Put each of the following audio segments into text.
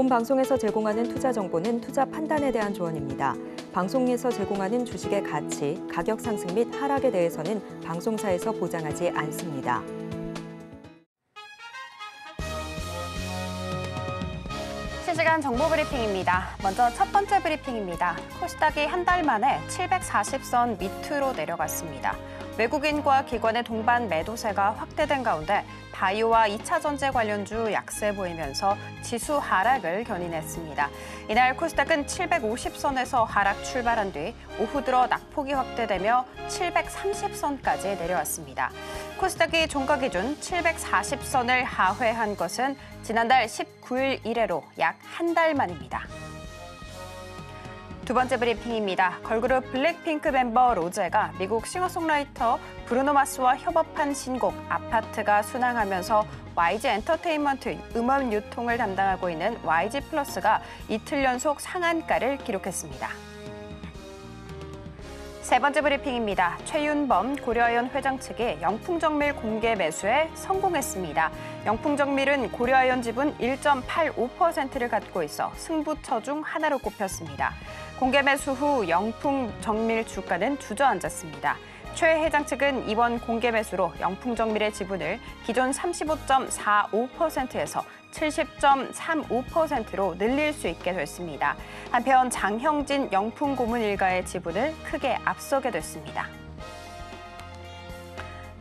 본 방송에서 제공하는 투자 정보는 투자 판단에 대한 조언입니다. 방송에서 제공하는 주식의 가치, 가격 상승 및 하락에 대해서는 방송사에서 보장하지 않습니다. 실시간 정보 브리핑입니다. 먼저 첫 번째 브리핑입니다. 코스닥이 한 달 만에 740선 밑으로 내려갔습니다. 외국인과 기관의 동반 매도세가 확대된 가운데 바이오와 2차 전지 관련주 약세 보이면서 지수 하락을 견인했습니다. 이날 코스닥은 750선에서 하락 출발한 뒤 오후 들어 낙폭이 확대되며 730선까지 내려왔습니다. 코스닥이 종가 기준 740선을 하회한 것은 지난달 19일 이래로 약 한 달 만입니다. 두 번째 브리핑입니다. 걸그룹 블랙핑크 멤버 로제가 미국 싱어송라이터 브루노 마스와 협업한 신곡 아파트가 순항하면서 YG 엔터테인먼트 음원 유통을 담당하고 있는 YG 플러스가 이틀 연속 상한가를 기록했습니다. 세 번째 브리핑입니다. 최윤범 고려아연 회장 측이 영풍정밀 공개 매수에 성공했습니다. 영풍정밀은 고려아연 지분 1.85%를 갖고 있어 승부처 중 하나로 꼽혔습니다. 공개 매수 후 영풍정밀 주가는 주저앉았습니다. 최 회장 측은 이번 공개 매수로 영풍정밀의 지분을 기존 35.45%에서 70.35%로 늘릴 수 있게 됐습니다. 한편 장형진 영풍 고문 일가의 지분을 크게 앞서게 됐습니다.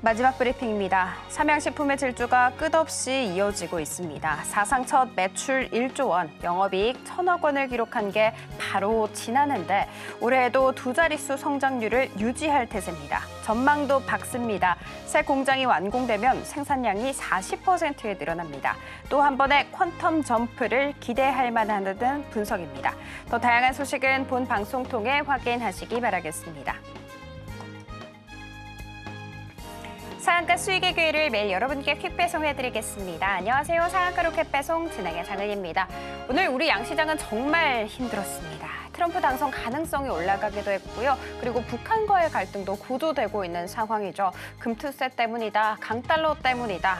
마지막 브리핑입니다. 삼양식품의 질주가 끝없이 이어지고 있습니다. 사상 첫 매출 1조 원, 영업이익 1,000억 원을 기록한 게 바로 지난해인데 올해에도 두 자릿수 성장률을 유지할 태세입니다. 전망도 밝습니다. 새 공장이 완공되면 생산량이 40%에 늘어납니다. 또 한 번의 퀀텀 점프를 기대할 만하다는 분석입니다. 더 다양한 소식은 본 방송 통해 확인하시기 바라겠습니다. 상한가 수익의 기회를 매일 여러분께 퀵 배송해드리겠습니다. 안녕하세요. 상한가 로켓 배송 진행의 장은입니다. 오늘 우리 양시장은 정말 힘들었습니다. 트럼프 당선 가능성이 올라가기도 했고요. 그리고 북한과의 갈등도 고조되고 있는 상황이죠. 금투세 때문이다, 강달러 때문이다,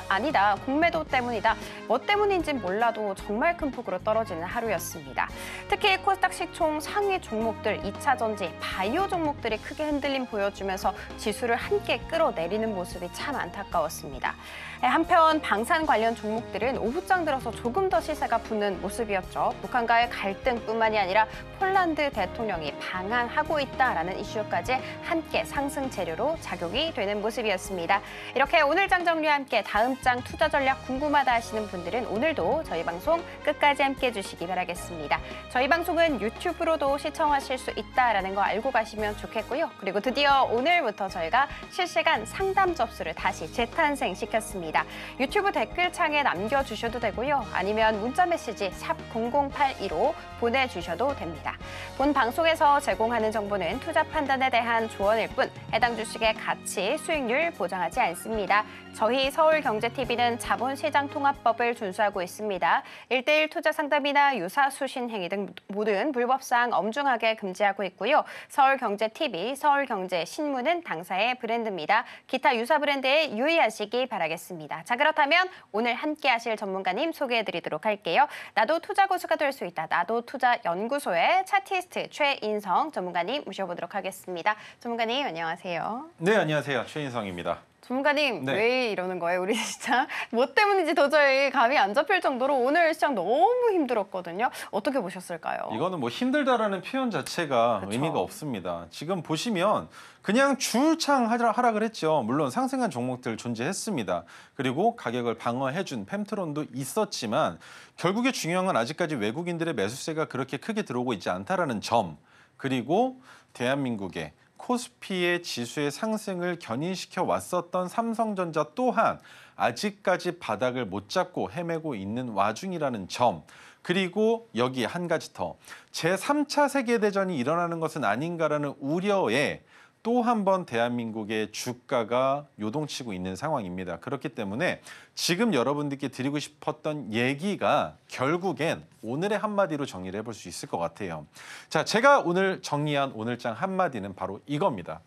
아니다, 공매도 때문이다. 뭐 때문인지는 몰라도 정말 큰 폭으로 떨어지는 하루였습니다. 특히 코스닥 시총 상위 종목들, 2차 전지, 바이오 종목들이 크게 흔들림 보여주면서 지수를 함께 끌어내리는 모습이 참 안타까웠습니다. 한편 방산 관련 종목들은 오후장 들어서 조금 더 시세가 붙는 모습이었죠. 북한과의 갈등뿐만이 아니라 폴란드 대통령이 방한하고 있다라는 이슈까지 함께 상승 재료로 작용이 되는 모습이었습니다. 이렇게 오늘 장 정리와 함께 다음 장 투자 전략 궁금하다 하시는 분들은 오늘도 저희 방송 끝까지 함께 해주시기 바라겠습니다. 저희 방송은 유튜브로도 시청하실 수 있다라는 거 알고 가시면 좋겠고요. 그리고 드디어 오늘부터 저희가 실시간 상담 접수를 다시 재탄생시켰습니다. 유튜브 댓글창에 남겨주셔도 되고요. 아니면 문자 메시지 샵 0082로 보내주셔도 됩니다. 본 방송에서 제공하는 정보는 투자 판단에 대한 조언일 뿐 해당 주식의 가치, 수익률 보장하지 않습니다. 저희 서울경제TV는 자본시장통합법을 준수하고 있습니다. 1:1 투자 상담이나 유사 수신 행위 등 모든 불법사항 엄중하게 금지하고 있고요. 서울경제TV, 서울경제신문은 당사의 브랜드입니다. 기타 유사 브랜드에 유의하시기 바라겠습니다. 자, 그렇다면 오늘 함께 하실 전문가님 소개해드리도록 할게요. 나도 투자 고수가 될 수 있다. 나도 투자 연구소의 차티스트 최인성 전문가님 모셔보도록 하겠습니다. 전문가님 안녕하세요. 네, 안녕하세요. 최인성입니다. 전문가님, 네. 왜 이러는 거예요, 우리 시장? 뭐 때문인지 도저히 감이 안 잡힐 정도로 오늘 시장 너무 힘들었거든요. 어떻게 보셨을까요? 이거는 뭐 힘들다라는 표현 자체가 그쵸. 의미가 없습니다. 지금 보시면 그냥 줄창 하락을 했죠. 물론 상승한 종목들 존재했습니다. 그리고 가격을 방어해준 펨트론도 있었지만 결국에 중요한 건 아직까지 외국인들의 매수세가 그렇게 크게 들어오고 있지 않다라는 점, 그리고 대한민국의 코스피의 지수의 상승을 견인시켜 왔었던 삼성전자 또한 아직까지 바닥을 못 잡고 헤매고 있는 와중이라는 점, 그리고 여기 한 가지 더, 제3차 세계대전이 일어나는 것은 아닌가라는 우려에 또 한 번 대한민국의 주가가 요동치고 있는 상황입니다. 그렇기 때문에 지금 여러분들께 드리고 싶었던 얘기가 결국엔 오늘의 한마디로 정리를 해볼 수 있을 것 같아요. 자, 제가 오늘 정리한 오늘장 한마디는 바로 이겁니다.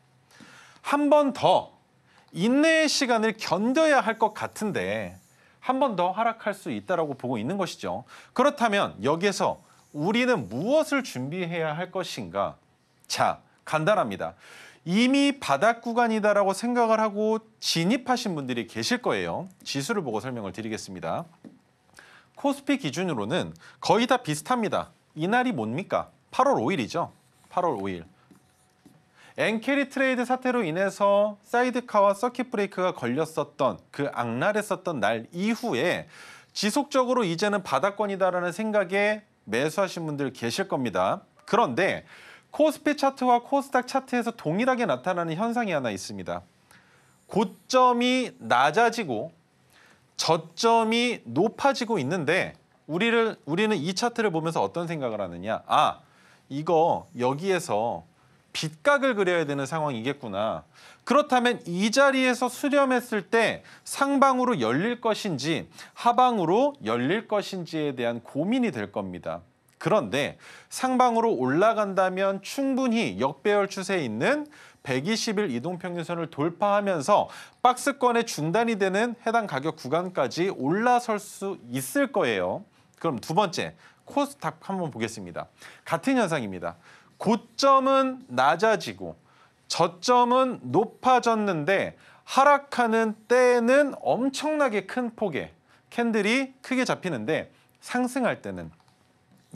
한 번 더 인내의 시간을 견뎌야 할 것 같은데 한 번 더 하락할 수 있다라고 보고 있는 것이죠. 그렇다면 여기에서 우리는 무엇을 준비해야 할 것인가? 자, 간단합니다. 이미 바닥 구간이다라고 생각을 하고 진입하신 분들이 계실 거예요. 지수를 보고 설명을 드리겠습니다. 코스피 기준으로는 거의 다 비슷합니다. 이날이 뭡니까? 8월 5일이죠. 8월 5일. 엔캐리 트레이드 사태로 인해서 사이드카와 서킷 브레이크가 걸렸었던 그 악랄했었던 날 이후에 지속적으로 이제는 바닥권이다라는 생각에 매수하신 분들 계실 겁니다. 그런데 코스피 차트와 코스닥 차트에서 동일하게 나타나는 현상이 하나 있습니다. 고점이 낮아지고 저점이 높아지고 있는데 우리는 이 차트를 보면서 어떤 생각을 하느냐. 아, 이거 여기에서 빗각을 그려야 되는 상황이겠구나. 그렇다면 이 자리에서 수렴했을 때 상방으로 열릴 것인지 하방으로 열릴 것인지에 대한 고민이 될 겁니다. 그런데 상방으로 올라간다면 충분히 역배열 추세에 있는 120일 이동평균선을 돌파하면서 박스권의 중단이 되는 해당 가격 구간까지 올라설 수 있을 거예요. 그럼 두 번째, 코스닥 한번 보겠습니다. 같은 현상입니다. 고점은 낮아지고 저점은 높아졌는데 하락하는 때는 엄청나게 큰 폭의 캔들이 크게 잡히는데 상승할 때는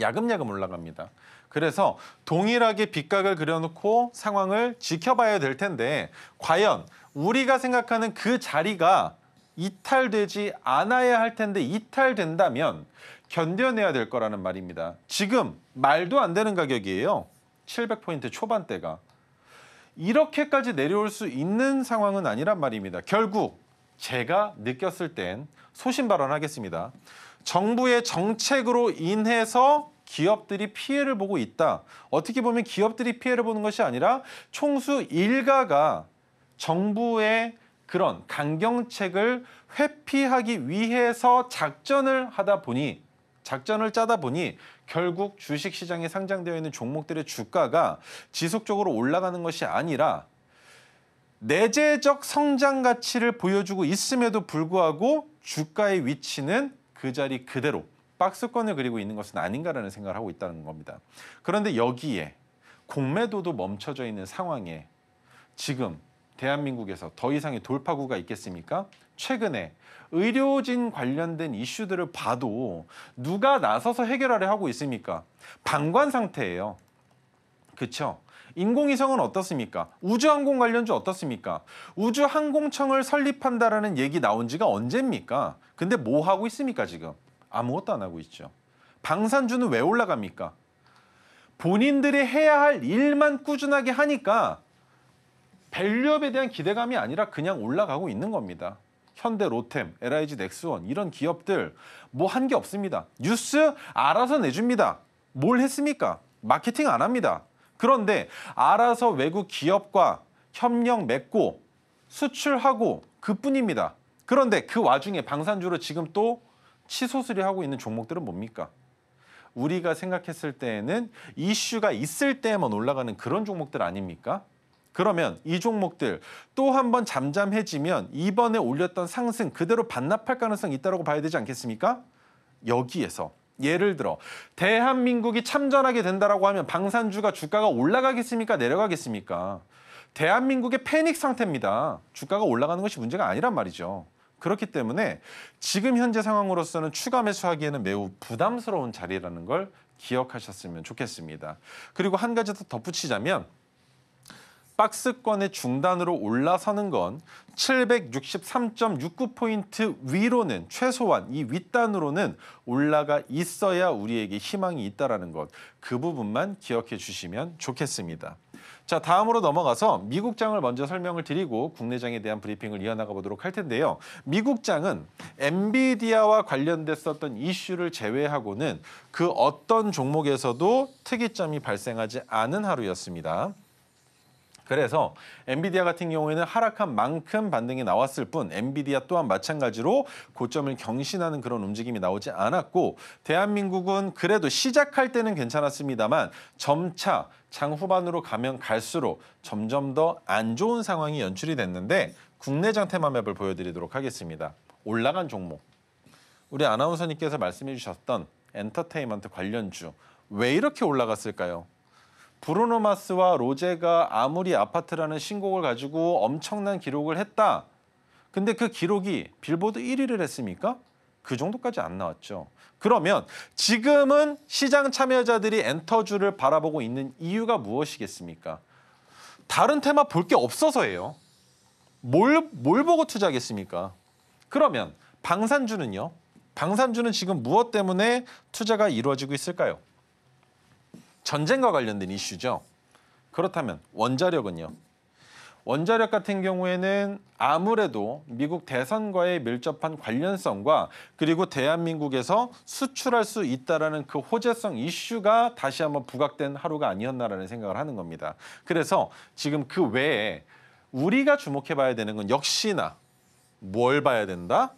야금야금 올라갑니다. 그래서 동일하게 빗각을 그려놓고 상황을 지켜봐야 될 텐데 과연 우리가 생각하는 그 자리가 이탈되지 않아야 할 텐데 이탈된다면 견뎌내야 될 거라는 말입니다. 지금 말도 안 되는 가격이에요. 700포인트 초반대가. 이렇게까지 내려올 수 있는 상황은 아니란 말입니다. 결국 제가 느꼈을 땐 소신 발언하겠습니다. 정부의 정책으로 인해서 기업들이 피해를 보고 있다. 어떻게 보면 기업들이 피해를 보는 것이 아니라 총수 일가가 정부의 그런 강경책을 회피하기 위해서 작전을 짜다 보니 결국 주식시장에 상장되어 있는 종목들의 주가가 지속적으로 올라가는 것이 아니라 내재적 성장 가치를 보여주고 있음에도 불구하고 주가의 위치는 그 자리 그대로 박스권을 그리고 있는 것은 아닌가라는 생각을 하고 있다는 겁니다. 그런데 여기에 공매도도 멈춰져 있는 상황에 지금 대한민국에서 더 이상의 돌파구가 있겠습니까? 최근에 의료진 관련된 이슈들을 봐도 누가 나서서 해결하려 하고 있습니까? 방관 상태예요. 그렇죠? 인공위성은 어떻습니까? 우주항공 관련주 어떻습니까? 우주항공청을 설립한다라는 얘기 나온 지가 언제입니까? 근데 뭐 하고 있습니까 지금? 아무것도 안 하고 있죠. 방산주는 왜 올라갑니까? 본인들이 해야 할 일만 꾸준하게 하니까 밸류업에 대한 기대감이 아니라 그냥 올라가고 있는 겁니다. 현대, 로템, LIG, 넥스원 이런 기업들 뭐 한 게 없습니다. 뉴스 알아서 내줍니다. 뭘 했습니까? 마케팅 안 합니다. 그런데 알아서 외국 기업과 협력 맺고 수출하고 그뿐입니다. 그런데 그 와중에 방산주로 지금 또 치솟으려 있는 종목들은 뭡니까? 우리가 생각했을 때에는 이슈가 있을 때에만 올라가는 그런 종목들 아닙니까? 그러면 이 종목들 또 한 번 잠잠해지면 이번에 올렸던 상승 그대로 반납할 가능성이 있다고 봐야 되지 않겠습니까? 여기에서 예를 들어 대한민국이 참전하게 된다라고 하면 방산주가 주가가 올라가겠습니까? 내려가겠습니까? 대한민국의 패닉 상태입니다. 주가가 올라가는 것이 문제가 아니란 말이죠. 그렇기 때문에 지금 현재 상황으로서는 추가 매수하기에는 매우 부담스러운 자리라는 걸 기억하셨으면 좋겠습니다. 그리고 한 가지 더 덧붙이자면 박스권의 중단으로 올라서는 건 763.69포인트 위로는 최소한 이 윗단으로는 올라가 있어야 우리에게 희망이 있다는 것. 그 부분만 기억해 주시면 좋겠습니다. 자, 다음으로 넘어가서 미국장을 먼저 설명을 드리고 국내장에 대한 브리핑을 이어나가 보도록 할 텐데요. 미국장은 엔비디아와 관련됐었던 이슈를 제외하고는 그 어떤 종목에서도 특이점이 발생하지 않은 하루였습니다. 그래서 엔비디아 같은 경우에는 하락한 만큼 반등이 나왔을 뿐 엔비디아 또한 마찬가지로 고점을 경신하는 그런 움직임이 나오지 않았고 대한민국은 그래도 시작할 때는 괜찮았습니다만 점차 장 후반으로 가면 갈수록 점점 더 안 좋은 상황이 연출이 됐는데 국내장 테마맵을 보여드리도록 하겠습니다. 올라간 종목. 우리 아나운서님께서 말씀해 주셨던 엔터테인먼트 관련주 왜 이렇게 올라갔을까요? 브루노 마스와 로제가 아무리 아파트라는 신곡을 가지고 엄청난 기록을 했다. 근데 그 기록이 빌보드 1위를 했습니까? 그 정도까지 안 나왔죠. 그러면 지금은 시장 참여자들이 엔터주를 바라보고 있는 이유가 무엇이겠습니까? 다른 테마 볼 게 없어서예요. 뭘 보고 투자하겠습니까? 그러면 방산주는요? 방산주는 지금 무엇 때문에 투자가 이루어지고 있을까요? 전쟁과 관련된 이슈죠. 그렇다면 원자력은요? 원자력 같은 경우에는 아무래도 미국 대선과의 밀접한 관련성과 그리고 대한민국에서 수출할 수 있다라는 그 호재성 이슈가 다시 한번 부각된 하루가 아니었나라는 생각을 하는 겁니다. 그래서 지금 그 외에 우리가 주목해 봐야 되는 건 역시나 뭘 봐야 된다?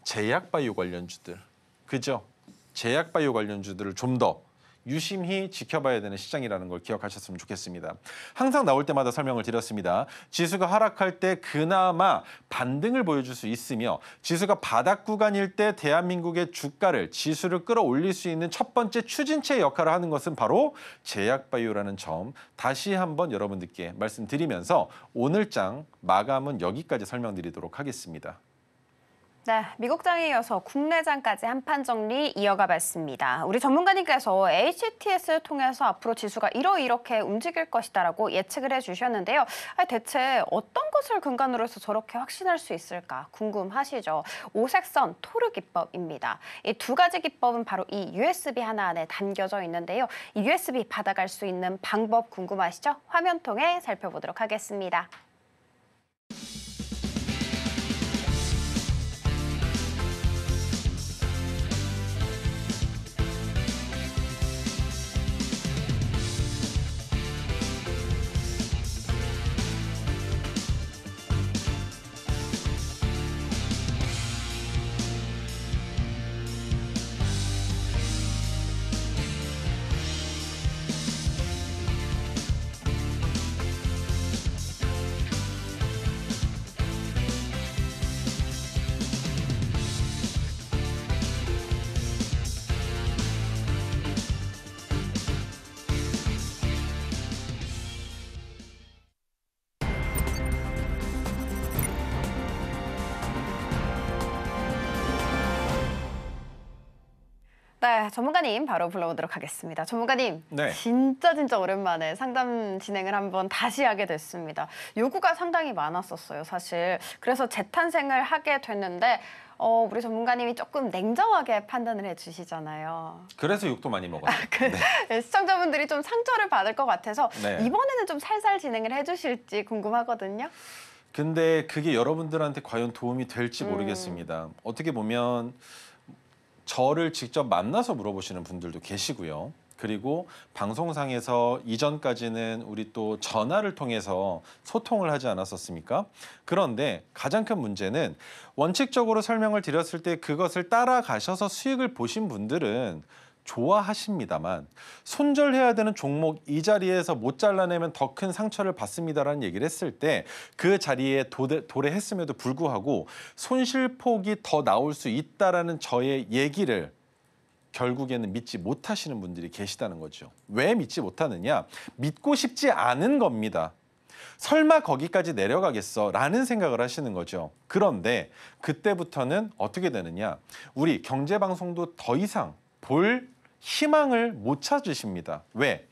제약바이오 관련주들. 그죠? 제약바이오 관련주들을 좀 더 유심히 지켜봐야 되는 시장이라는 걸 기억하셨으면 좋겠습니다. 항상 나올 때마다 설명을 드렸습니다. 지수가 하락할 때 그나마 반등을 보여줄 수 있으며 지수가 바닥 구간일 때 대한민국의 주가를 지수를 끌어올릴 수 있는 첫 번째 추진체 역할을 하는 것은 바로 제약바이오라는 점 다시 한번 여러분들께 말씀드리면서 오늘 장 마감은 여기까지 설명드리도록 하겠습니다. 네, 미국장에 이어서 국내장까지 한판 정리 이어가 봤습니다. 우리 전문가님께서 HTS를 통해서 앞으로 지수가 이렇게 움직일 것이다라고 예측을 해주셨는데요. 대체 어떤 것을 근간으로 해서 저렇게 확신할 수 있을까 궁금하시죠? 오색선 토르 기법입니다. 이 두 가지 기법은 바로 이 USB 하나 안에 담겨져 있는데요. 이 USB 받아갈 수 있는 방법 궁금하시죠? 화면 통해 살펴보도록 하겠습니다. 네, 전문가님 바로 불러보도록 하겠습니다. 전문가님, 네. 진짜 오랜만에 상담 진행을 한번 다시 하게 됐습니다. 요구가 상당히 많았었어요, 사실. 그래서 재탄생을 하게 됐는데 우리 전문가님이 조금 냉정하게 판단을 해주시잖아요. 그래서 욕도 많이 먹어요. 네. 시청자분들이 좀 상처를 받을 것 같아서 네. 이번에는 좀 살살 진행을 해주실지 궁금하거든요. 근데 그게 여러분들한테 과연 도움이 될지 모르겠습니다. 어떻게 보면 저를 직접 만나서 물어보시는 분들도 계시고요. 그리고 방송상에서 이전까지는 우리 또 전화를 통해서 소통을 하지 않았었습니까? 그런데 가장 큰 문제는 원칙적으로 설명을 드렸을 때 그것을 따라가셔서 수익을 보신 분들은 좋아하십니다만 손절해야 되는 종목 이 자리에서 못 잘라내면 더 큰 상처를 받습니다라는 얘기를 했을 때 그 자리에 도래했음에도 불구하고 손실폭이 더 나올 수 있다라는 저의 얘기를 결국에는 믿지 못하시는 분들이 계시다는 거죠. 왜 믿지 못하느냐? 믿고 싶지 않은 겁니다. 설마 거기까지 내려가겠어? 라는 생각을 하시는 거죠. 그런데 그때부터는 어떻게 되느냐? 우리 경제방송도 더 이상 볼 희망을 못 찾으십니다. 왜?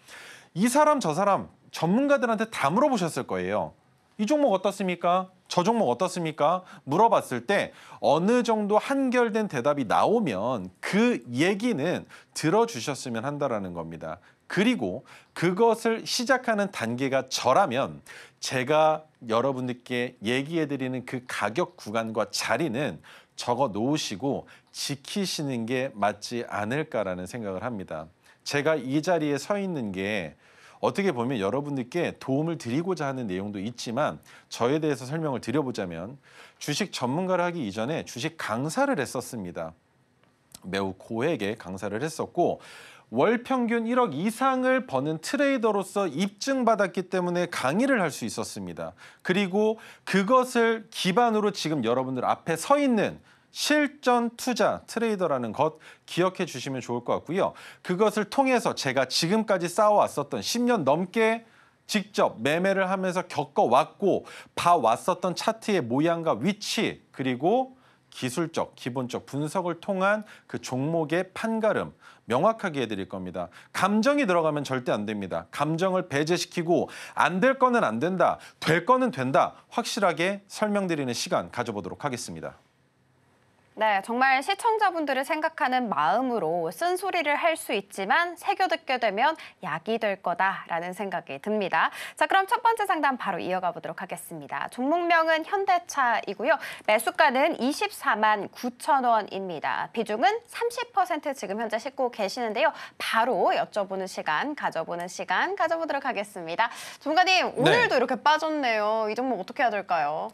이 사람 저 사람 전문가들한테 다 물어보셨을 거예요. 이 종목 어떻습니까? 저 종목 어떻습니까? 물어봤을 때 어느 정도 한결된 대답이 나오면 그 얘기는 들어주셨으면 한다라는 겁니다. 그리고 그것을 시작하는 단계가 저라면 제가 여러분들께 얘기해드리는 그 가격 구간과 자리는 적어 놓으시고 지키시는 게 맞지 않을까라는 생각을 합니다. 제가 이 자리에 서 있는 게 어떻게 보면 여러분들께 도움을 드리고자 하는 내용도 있지만 저에 대해서 설명을 드려보자면 주식 전문가를 하기 이전에 주식 강사를 했었습니다. 매우 고액의 강사를 했었고 월 평균 1억 이상을 버는 트레이더로서 입증받았기 때문에 강의를 할 수 있었습니다. 그리고 그것을 기반으로 지금 여러분들 앞에 서 있는 실전 투자 트레이더라는 것 기억해 주시면 좋을 것 같고요. 그것을 통해서 제가 지금까지 쌓아왔었던 10년 넘게 직접 매매를 하면서 겪어왔고 봐왔었던 차트의 모양과 위치 그리고 기술적, 기본적 분석을 통한 그 종목의 판가름 명확하게 해드릴 겁니다. 감정이 들어가면 절대 안 됩니다. 감정을 배제시키고 안 될 거는 안 된다, 될 거는 된다 확실하게 설명드리는 시간 가져보도록 하겠습니다. 네, 정말 시청자분들을 생각하는 마음으로 쓴소리를 할 수 있지만 새겨 듣게 되면 약이 될 거다라는 생각이 듭니다. 자, 그럼 첫 번째 상담 바로 이어가 보도록 하겠습니다. 종목명은 현대차이고요. 매수가는 24만 9천 원입니다. 비중은 30% 지금 현재 싣고 계시는데요. 바로 여쭤보는 시간, 가져보도록 하겠습니다. 전문가님, 오늘도 이렇게 빠졌네요. 이 종목 어떻게 해야 될까요?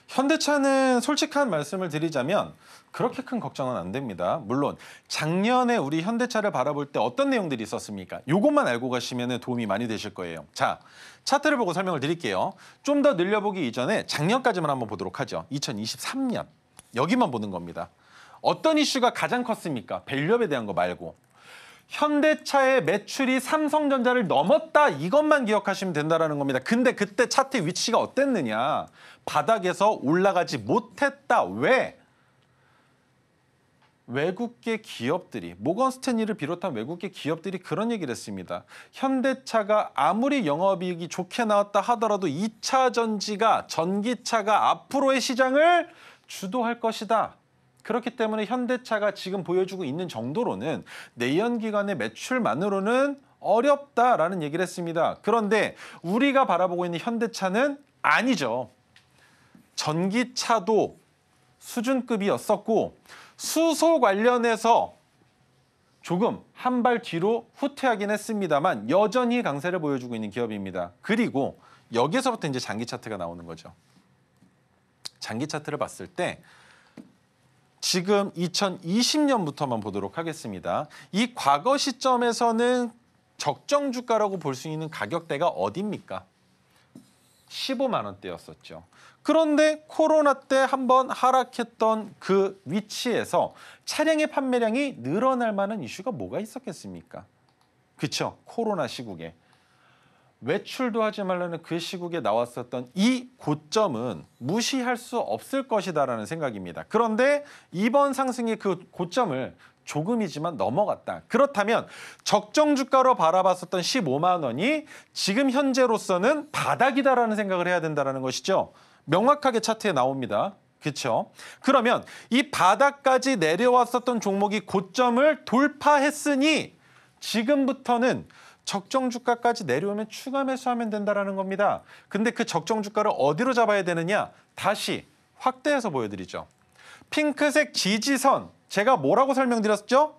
현대차는 솔직한 말씀을 드리자면 그렇게 큰 걱정은 안 됩니다. 물론 작년에 우리 현대차를 바라볼 때 어떤 내용들이 있었습니까? 이것만 알고 가시면 도움이 많이 되실 거예요. 자, 차트를 보고 설명을 드릴게요. 좀 더 늘려보기 이전에 작년까지만 한번 보도록 하죠. 2023년. 여기만 보는 겁니다. 어떤 이슈가 가장 컸습니까? 밸류업에 대한 거 말고. 현대차의 매출이 삼성전자를 넘었다 이것만 기억하시면 된다는 겁니다. 근데 그때 차트 위치가 어땠느냐. 바닥에서 올라가지 못했다. 왜? 외국계 기업들이, 모건 스탠리를 비롯한 외국계 기업들이 그런 얘기를 했습니다. 현대차가 아무리 영업이익이 좋게 나왔다 하더라도 2차 전기차가 앞으로의 시장을 주도할 것이다. 그렇기 때문에 현대차가 지금 보여주고 있는 정도로는 내연기관의 매출만으로는 어렵다라는 얘기를 했습니다. 그런데 우리가 바라보고 있는 현대차는 아니죠. 전기차도 수준급이었었고 수소 관련해서 조금 한 발 뒤로 후퇴하긴 했습니다만 여전히 강세를 보여주고 있는 기업입니다. 그리고 여기서부터 이제 장기 차트가 나오는 거죠. 장기 차트를 봤을 때 지금 2020년부터만 보도록 하겠습니다. 이 과거 시점에서는 적정 주가라고 볼 수 있는 가격대가 어디입니까? 15만 원대였었죠. 그런데 코로나 때 한번 하락했던 그 위치에서 차량의 판매량이 늘어날 만한 이슈가 뭐가 있었겠습니까? 그렇죠. 코로나 시국에. 외출도 하지 말라는 그 시국에 나왔었던 이 고점은 무시할 수 없을 것이다라는 생각입니다. 그런데 이번 상승의 그 고점을 조금이지만 넘어갔다. 그렇다면 적정 주가로 바라봤었던 15만 원이 지금 현재로서는 바닥이다라는 생각을 해야 된다는 것이죠. 명확하게 차트에 나옵니다. 그렇죠? 그러면 이 바닥까지 내려왔었던 종목이 고점을 돌파했으니 지금부터는 적정 주가까지 내려오면 추가 매수하면 된다는 겁니다. 근데 그 적정 주가를 어디로 잡아야 되느냐? 다시 확대해서 보여드리죠. 핑크색 지지선, 제가 뭐라고 설명드렸죠?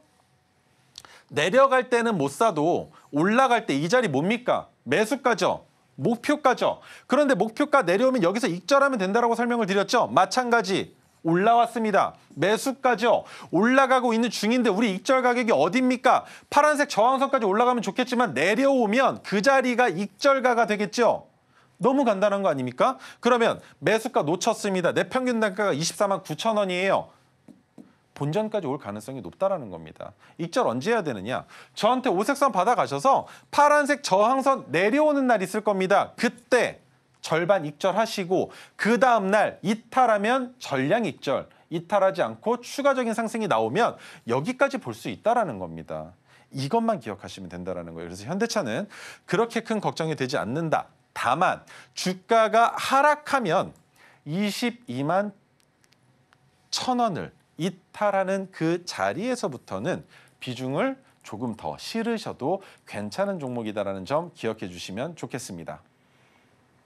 내려갈 때는 못 사도 올라갈 때 이 자리 뭡니까? 매수가죠. 목표가죠. 그런데 목표가 내려오면 여기서 익절하면 된다고 설명을 드렸죠. 마찬가지. 올라왔습니다. 매수가죠. 올라가고 있는 중인데 우리 익절 가격이 어디입니까? 파란색 저항선까지 올라가면 좋겠지만 내려오면 그 자리가 익절가가 되겠죠. 너무 간단한 거 아닙니까? 그러면 매수가 놓쳤습니다. 내 평균 단가가 24만 9천 원이에요. 본전까지 올 가능성이 높다라는 겁니다. 익절 언제 해야 되느냐? 저한테 오색선 받아가셔서 파란색 저항선 내려오는 날 있을 겁니다. 그때 절반 익절하시고 그 다음 날 이탈하면 전량 익절, 이탈하지 않고 추가적인 상승이 나오면 여기까지 볼 수 있다라는 겁니다. 이것만 기억하시면 된다라는 거예요. 그래서 현대차는 그렇게 큰 걱정이 되지 않는다. 다만 주가가 하락하면 22만 1천 원을 이탈하는 그 자리에서부터는 비중을 조금 더 실으셔도 괜찮은 종목이다라는 점 기억해 주시면 좋겠습니다.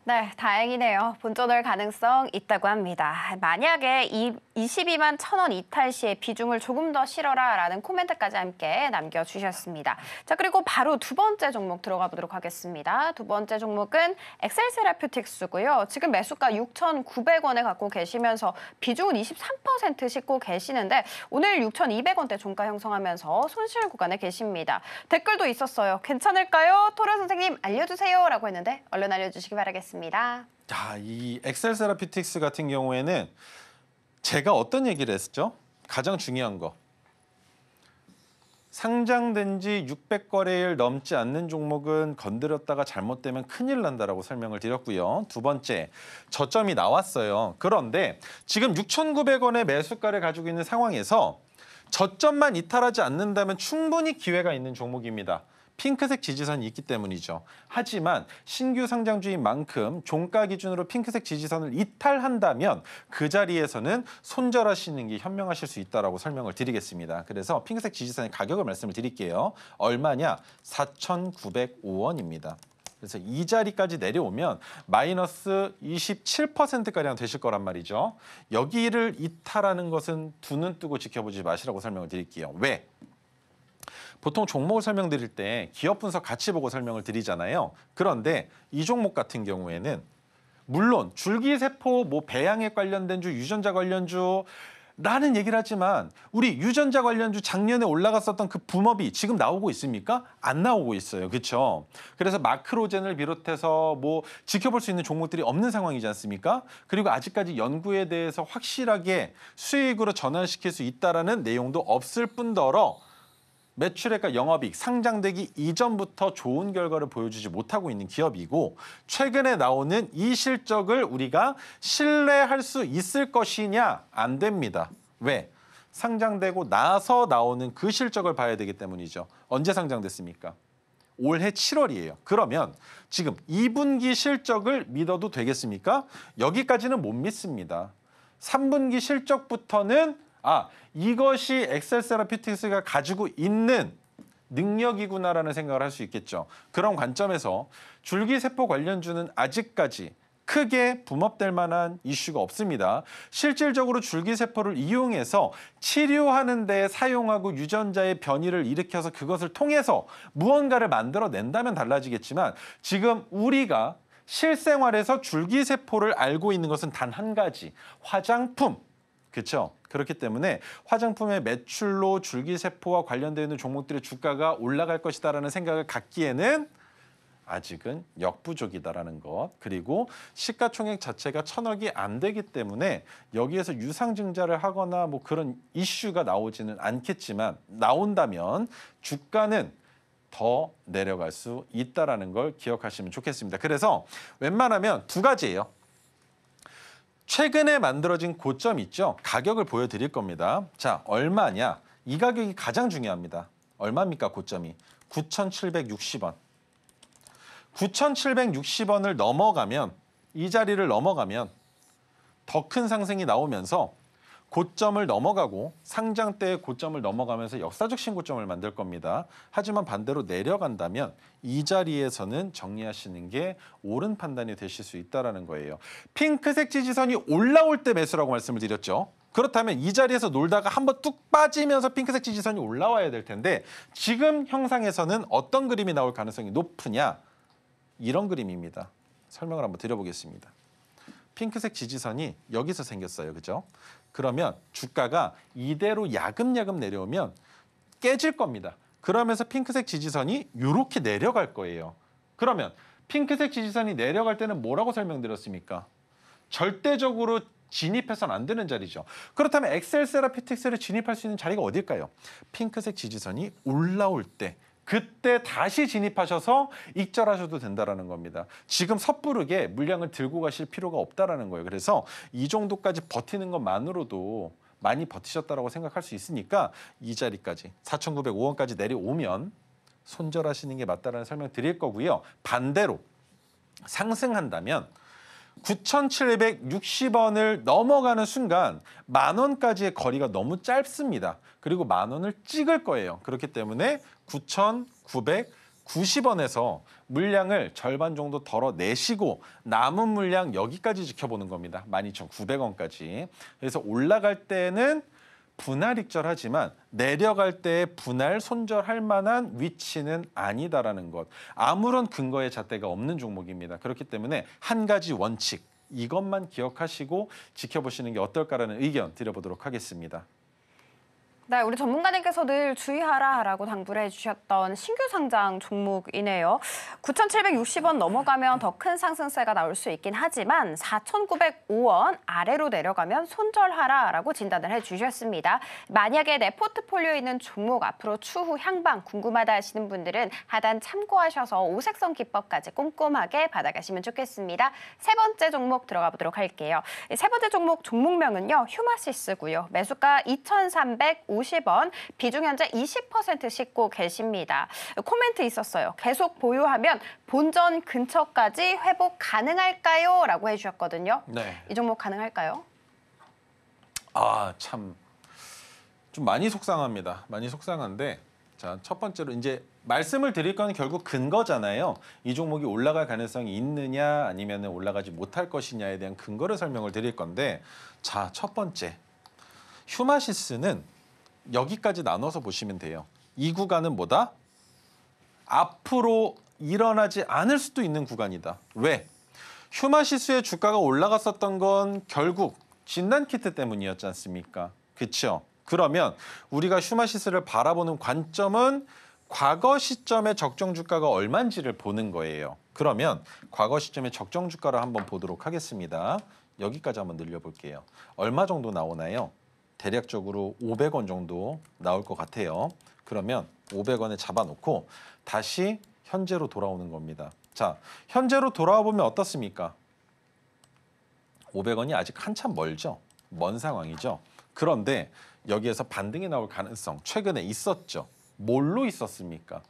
네, 다행이네요. 본전월 가능성 있다고 합니다. 만약에 이 22만 1천 원 이탈 시에 비중을 조금 더 실어라라는 코멘트까지 함께 남겨주셨습니다. 자, 그리고 바로 두 번째 종목 들어가 보도록 하겠습니다. 두 번째 종목은 엑셀세라퓨틱스고요. 지금 매수가 6,900원에 갖고 계시면서 비중은 23% 싣고 계시는데 오늘 6,200원대 종가 형성하면서 손실 구간에 계십니다. 댓글도 있었어요. 괜찮을까요? 토르 선생님 알려주세요 라고 했는데 얼른 알려주시기 바라겠습니다. 자, 이 엑셀세라퓨틱스 같은 경우에는 제가 어떤 얘기를 했었죠? 가장 중요한 거. 상장된 지 600거래일 넘지 않는 종목은 건드렸다가 잘못되면 큰일 난다라고 설명을 드렸고요. 두 번째, 저점이 나왔어요. 그런데 지금 6,900원의 매수가를 가지고 있는 상황에서 저점만 이탈하지 않는다면 충분히 기회가 있는 종목입니다. 핑크색 지지선이 있기 때문이죠. 하지만 신규 상장주인 만큼 종가 기준으로 핑크색 지지선을 이탈한다면 그 자리에서는 손절하시는 게 현명하실 수 있다라고 설명을 드리겠습니다. 그래서 핑크색 지지선의 가격을 말씀을 드릴게요. 얼마냐? 4,905원입니다. 그래서 이 자리까지 내려오면 마이너스 27%가량 되실 거란 말이죠. 여기를 이탈하는 것은 두 눈 뜨고 지켜보지 마시라고 설명을 드릴게요. 왜? 보통 종목을 설명드릴 때 기업 분석 같이 보고 설명을 드리잖아요. 그런데 이 종목 같은 경우에는 물론 줄기세포, 배양액 관련된 주, 유전자 관련주 라는 얘기를 하지만 우리 유전자 관련주 작년에 올라갔었던 그 붐업이 지금 나오고 있습니까? 안 나오고 있어요. 그렇죠? 그래서 마크로젠을 비롯해서 지켜볼 수 있는 종목들이 없는 상황이지 않습니까? 그리고 아직까지 연구에 대해서 확실하게 수익으로 전환시킬 수 있다라는 내용도 없을 뿐더러 매출액과 영업이익 상장되기 이전부터 좋은 결과를 보여주지 못하고 있는 기업이고 최근에 나오는 이 실적을 우리가 신뢰할 수 있을 것이냐? 안 됩니다. 왜? 상장되고 나서 나오는 그 실적을 봐야 되기 때문이죠. 언제 상장됐습니까? 올해 7월이에요. 그러면 지금 2분기 실적을 믿어도 되겠습니까? 여기까지는 못 믿습니다. 3분기 실적부터는 이것이 엑셀세라피틱스가 가지고 있는 능력이구나라는 생각을 할 수 있겠죠. 그런 관점에서 줄기세포 관련주는 아직까지 크게 붐업될 만한 이슈가 없습니다. 실질적으로 줄기세포를 이용해서 치료하는 데 사용하고 유전자의 변이를 일으켜서 그것을 통해서 무언가를 만들어낸다면 달라지겠지만 지금 우리가 실생활에서 줄기세포를 알고 있는 것은 단 한 가지, 화장품. 그렇죠? 그렇기 때문에 화장품의 매출로 줄기세포와 관련되어 있는 종목들의 주가가 올라갈 것이다라는 생각을 갖기에는 아직은 역부족이다라는 것. 그리고 시가총액 자체가 1,000억이 안 되기 때문에 여기에서 유상증자를 하거나 그런 이슈가 나오지는 않겠지만 나온다면 주가는 더 내려갈 수 있다라는 걸 기억하시면 좋겠습니다. 그래서 웬만하면 두 가지예요. 최근에 만들어진 고점 있죠? 가격을 보여드릴 겁니다. 자, 얼마냐? 이 가격이 가장 중요합니다. 얼마입니까, 고점이? 9,760원. 9,760원을 넘어가면, 이 자리를 넘어가면 더 큰 상승이 나오면서 고점을 넘어가고 상장 때의 고점을 넘어가면서 역사적 신고점을 만들 겁니다. 하지만 반대로 내려간다면 이 자리에서는 정리하시는 게 옳은 판단이 되실 수 있다는 거예요. 핑크색 지지선이 올라올 때 매수라고 말씀을 드렸죠. 그렇다면 이 자리에서 놀다가 한번 뚝 빠지면서 핑크색 지지선이 올라와야 될 텐데 지금 형상에서는 어떤 그림이 나올 가능성이 높으냐? 이런 그림입니다. 설명을 한번 드려보겠습니다. 핑크색 지지선이 여기서 생겼어요. 그죠? 그러면 주가가 이대로 야금야금 내려오면 깨질 겁니다. 그러면서 핑크색 지지선이 이렇게 내려갈 거예요. 그러면 핑크색 지지선이 내려갈 때는 뭐라고 설명드렸습니까? 절대적으로 진입해서는 안 되는 자리죠. 그렇다면 엑셀세라피틱스를 진입할 수 있는 자리가 어딜까요? 핑크색 지지선이 올라올 때 그때 다시 진입하셔서 익절하셔도 된다는 겁니다. 지금 섣부르게 물량을 들고 가실 필요가 없다는 거예요. 그래서 이 정도까지 버티는 것만으로도 많이 버티셨다고 생각할 수 있으니까 이 자리까지 4,905원까지 내려오면 손절하시는 게 맞다는 설명 드릴 거고요. 반대로 상승한다면 9,760원을 넘어가는 순간 10,000원까지의 거리가 너무 짧습니다. 그리고 10,000원을 찍을 거예요. 그렇기 때문에 9,990원에서 물량을 절반 정도 덜어내시고 남은 물량 여기까지 지켜보는 겁니다. 12,900원까지. 그래서 올라갈 때는 분할 익절하지만 내려갈 때 분할 손절할 만한 위치는 아니다라는 것. 아무런 근거의 잣대가 없는 종목입니다. 그렇기 때문에 한 가지 원칙, 이것만 기억하시고 지켜보시는 게 어떨까라는 의견 드려보도록 하겠습니다. 네, 우리 전문가님께서 늘 주의하라라고 당부를 해주셨던 신규 상장 종목이네요. 9,760원 넘어가면 더 큰 상승세가 나올 수 있긴 하지만 4,905원 아래로 내려가면 손절하라라고 진단을 해주셨습니다. 만약에 내 포트폴리오에 있는 종목 앞으로 추후 향방 궁금하다 하시는 분들은 하단 참고하셔서 오색선 기법까지 꼼꼼하게 받아가시면 좋겠습니다. 세 번째 종목 들어가 보도록 할게요. 세 번째 종목명은요. 휴마시스고요. 매수가 2,350원, 비중 현재 20% 싣고 계십니다. 코멘트 있었어요. 계속 보유하면 본전 근처까지 회복 가능할까요? 라고 해주셨거든요. 네. 이 종목 가능할까요? 아, 참. 좀 많이 속상합니다. 많이 속상한데 자, 첫 번째로 이제 말씀을 드릴 건 결국 근거잖아요. 이 종목이 올라갈 가능성이 있느냐 아니면 올라가지 못할 것이냐에 대한 근거를 설명을 드릴 건데 자, 첫 번째. 휴마시스는 여기까지 나눠서 보시면 돼요. 이 구간은 뭐다? 앞으로 일어나지 않을 수도 있는 구간이다. 왜? 휴마시스의 주가가 올라갔었던 건 결국 진단키트 때문이었지 않습니까? 그렇죠? 그러면 우리가 휴마시스를 바라보는 관점은 과거 시점의 적정 주가가 얼마인지를 보는 거예요. 그러면 과거 시점의 적정 주가를 한번 보도록 하겠습니다. 여기까지 한번 늘려볼게요. 얼마 정도 나오나요? 대략적으로 500원 정도 나올 것 같아요. 그러면 500원에 잡아놓고 다시 현재로 돌아오는 겁니다. 자, 현재로 돌아와 보면 어떻습니까? 500원이 아직 한참 멀죠. 먼 상황이죠. 그런데 여기에서 반등이 나올 가능성 최근에 있었죠. 뭘로 있었습니까?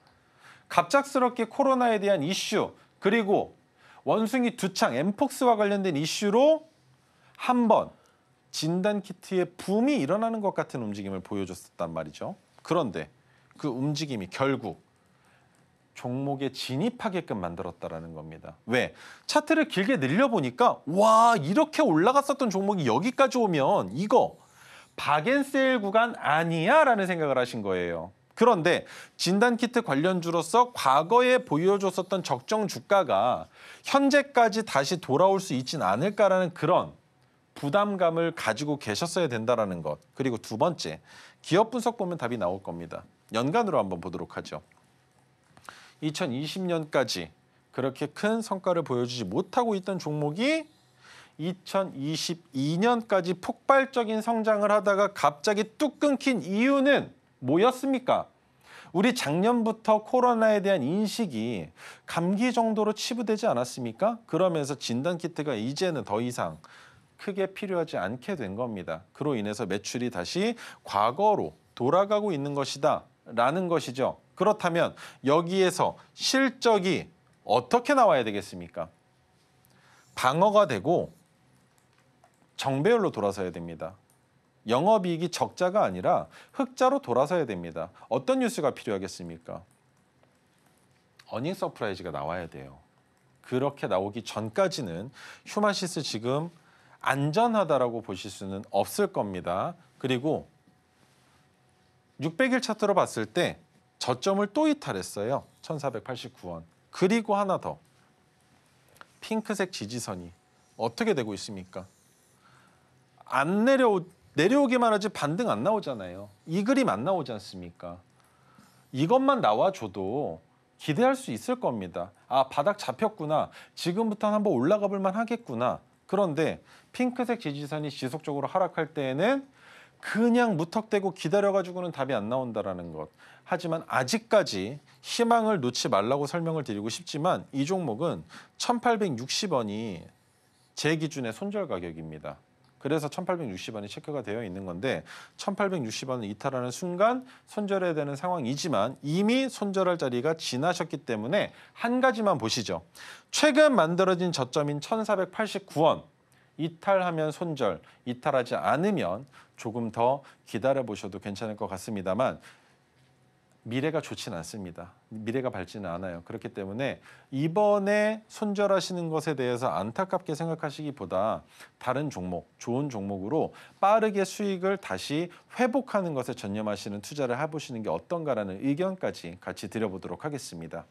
갑작스럽게 코로나에 대한 이슈 그리고 원숭이 두창 엠폭스와 관련된 이슈로 한번 진단키트의 붐이 일어나는 것 같은 움직임을 보여줬었단 말이죠. 그런데 그 움직임이 결국 종목에 진입하게끔 만들었다라는 겁니다. 왜? 차트를 길게 늘려보니까 와 이렇게 올라갔었던 종목이 여기까지 오면 이거 박앤세일 구간 아니야? 라는 생각을 하신 거예요. 그런데 진단키트 관련주로서 과거에 보여줬었던 적정 주가가 현재까지 다시 돌아올 수 있진 않을까라는 그런 부담감을 가지고 계셨어야 된다는 것. 그리고 두 번째, 기업 분석 보면 답이 나올 겁니다. 연간으로 한번 보도록 하죠. 2020년까지 그렇게 큰 성과를 보여주지 못하고 있던 종목이 2022년까지 폭발적인 성장을 하다가 갑자기 뚝 끊긴 이유는 뭐였습니까? 우리 작년부터 코로나에 대한 인식이 감기 정도로 치부되지 않았습니까? 그러면서 진단키트가 이제는 더 이상 크게 필요하지 않게 된 겁니다. 그로 인해서 매출이 다시 과거로 돌아가고 있는 것이다 라는 것이죠. 그렇다면 여기에서 실적이 어떻게 나와야 되겠습니까? 방어가 되고 정배열로 돌아서야 됩니다. 영업이익이 적자가 아니라 흑자로 돌아서야 됩니다. 어떤 뉴스가 필요하겠습니까? 어닝 서프라이즈가 나와야 돼요. 그렇게 나오기 전까지는 휴마시스 지금 안전하다라고 보실 수는 없을 겁니다. 그리고 600일 차트로 봤을 때 저점을 또 이탈했어요. 1489원. 그리고 하나 더. 핑크색 지지선이 어떻게 되고 있습니까? 안 내려오기만 하지 반등 안 나오잖아요. 이 그림 안 나오지 않습니까? 이것만 나와줘도 기대할 수 있을 겁니다. 아, 바닥 잡혔구나. 지금부터는 한번 올라가 볼만 하겠구나. 그런데 핑크색 지지선이 지속적으로 하락할 때에는 그냥 무턱대고 기다려가지고는 답이 안 나온다라는 것. 하지만 아직까지 희망을 놓지 말라고 설명을 드리고 싶지만 이 종목은 1860원이 제 기준의 손절 가격입니다. 그래서 1860원이 체크가 되어 있는 건데 1860원을 이탈하는 순간 손절해야 되는 상황이지만 이미 손절할 자리가 지나셨기 때문에 한 가지만 보시죠. 최근 만들어진 저점인 1489원 이탈하면 손절, 이탈하지 않으면 조금 더 기다려보셔도 괜찮을 것 같습니다만 미래가 좋지는 않습니다. 미래가 밝지는 않아요. 그렇기 때문에 이번에 손절하시는 것에 대해서 안타깝게 생각하시기보다 다른 종목, 좋은 종목으로 빠르게 수익을 다시 회복하는 것에 전념하시는 투자를 해보시는 게 어떤가라는 의견까지 같이 드려보도록 하겠습니다.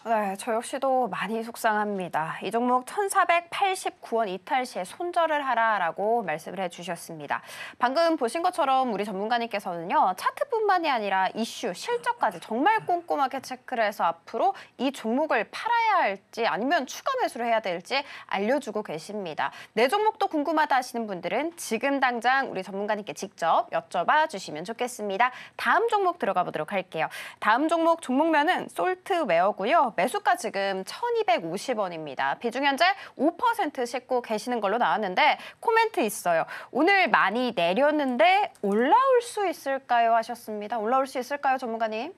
네, 저 역시도 많이 속상합니다. 이 종목 1,489원 이탈 시에 손절을 하라라고 말씀을 해주셨습니다. 방금 보신 것처럼 우리 전문가님께서는요. 차트뿐만이 아니라 이슈, 실적까지 정말 꼼꼼하게 체크를 해서 앞으로 이 종목을 팔아야 할지 아니면 추가 매수를 해야 될지 알려주고 계십니다. 내 종목도 궁금하다 하시는 분들은 지금 당장 우리 전문가님께 직접 여쭤봐 주시면 좋겠습니다. 다음 종목 들어가 보도록 할게요. 다음 종목명은 솔트웨어고요. 매수가 지금 1,250원입니다. 비중 현재 5% 싣고 계시는 걸로 나왔는데 코멘트 있어요. 오늘 많이 내렸는데 올라올 수 있을까요? 하셨습니다. 올라올 수 있을까요, 전문가님?